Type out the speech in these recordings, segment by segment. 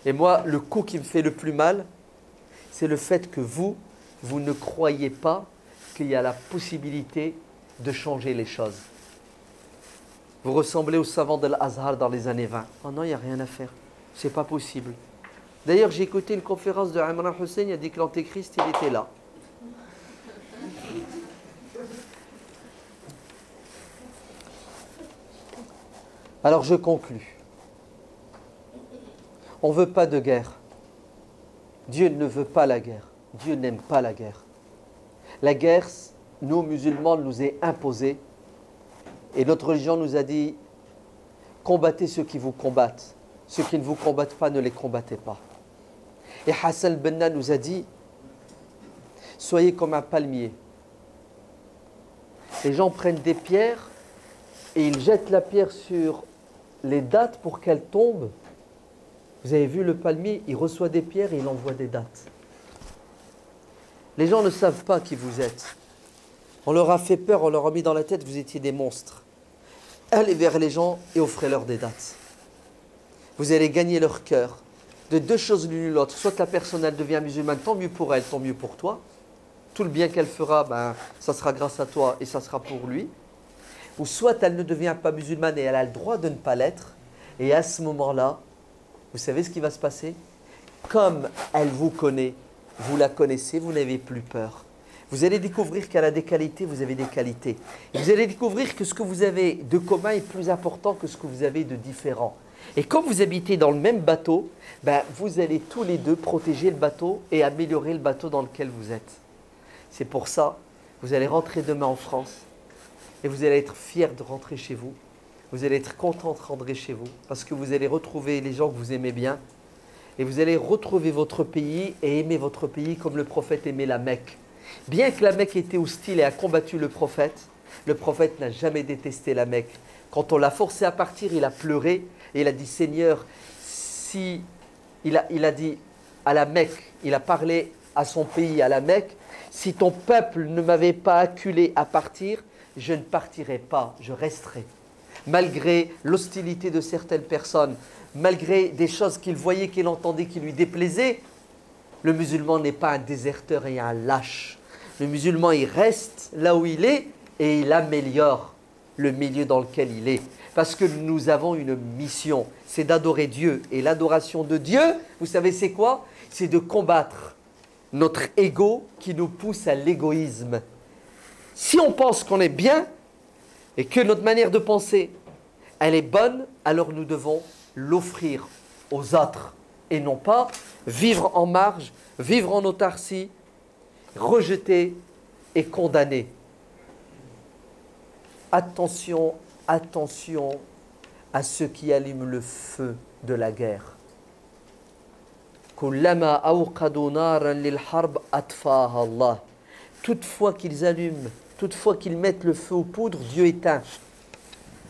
Et moi, le coup qui me fait le plus mal, c'est le fait que vous ne croyez pas qu'il y a la possibilité de changer les choses. Vous ressemblez aux savants de l'Azhar dans les années 20. Oh non, il n'y a rien à faire. C'est pas possible. D'ailleurs, j'ai écouté une conférence de Imran Hussein, il a dit que l'Antéchrist, il était là. Alors je conclus. On ne veut pas de guerre. Dieu ne veut pas la guerre. Dieu n'aime pas la guerre. La guerre, nous musulmans, nous est imposée. Et notre religion nous a dit, combattez ceux qui vous combattent. Ceux qui ne vous combattent pas, ne les combattez pas. Et Hassan al-Banna nous a dit, soyez comme un palmier. Les gens prennent des pierres et ils jettent la pierre sur les dattes pour qu'elles tombent. Vous avez vu le palmier, il reçoit des pierres et il envoie des dattes. Les gens ne savent pas qui vous êtes. On leur a fait peur, on leur a mis dans la tête que vous étiez des monstres. Allez vers les gens et offrez-leur des dattes. Vous allez gagner leur cœur. De deux choses l'une ou l'autre. Soit la personne elle devient musulmane, tant mieux pour elle, tant mieux pour toi. Tout le bien qu'elle fera, ça sera grâce à toi et ça sera pour lui. Ou soit elle ne devient pas musulmane et elle a le droit de ne pas l'être. Et à ce moment-là, vous savez ce qui va se passer? Comme elle vous connaît, vous la connaissez, vous n'avez plus peur. Vous allez découvrir qu'elle a des qualités, vous avez des qualités. Et vous allez découvrir que ce que vous avez de commun est plus important que ce que vous avez de différent. Et comme vous habitez dans le même bateau, vous allez tous les deux protéger le bateau et améliorer le bateau dans lequel vous êtes. C'est pour ça, vous allez rentrer demain en France et vous allez être fiers de rentrer chez vous. Vous allez être content de rentrer chez vous parce que vous allez retrouver les gens que vous aimez bien et vous allez retrouver votre pays et aimer votre pays comme le prophète aimait la Mecque. Bien que la Mecque était hostile et a combattu le prophète n'a jamais détesté la Mecque. Quand on l'a forcé à partir, il a pleuré et il a dit « Seigneur, si… » il a dit à la Mecque, il a parlé à son pays, à la Mecque, « Si ton peuple ne m'avait pas acculé à partir, je ne partirai pas, je resterai. » Malgré l'hostilité de certaines personnes, malgré des choses qu'il voyait, qu'il entendait, qui lui déplaisaient, le musulman n'est pas un déserteur et un lâche. Le musulman, il reste là où il est et il améliore le milieu dans lequel il est. Parce que nous avons une mission, c'est d'adorer Dieu. Et l'adoration de Dieu, vous savez c'est quoi? C'est de combattre notre ego qui nous pousse à l'égoïsme. Si on pense qu'on est bien et que notre manière de penser, elle est bonne, alors nous devons l'offrir aux autres. Et non pas vivre en marge, vivre en autarcie, rejeter et condamner. Attention, attention à ceux qui allument le feu de la guerre. Toutefois qu'ils allument, toutefois qu'ils mettent le feu aux poudres, Dieu éteint.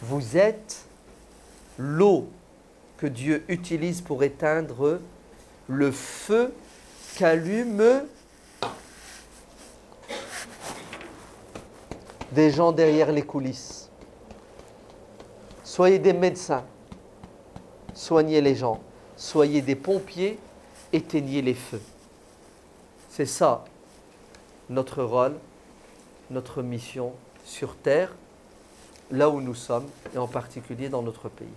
Vous êtes l'eau que Dieu utilise pour éteindre le feu qu'allument des gens derrière les coulisses. Soyez des médecins, soignez les gens. Soyez des pompiers, éteignez les feux. C'est ça notre rôle, notre mission sur terre, là où nous sommes, et en particulier dans notre pays.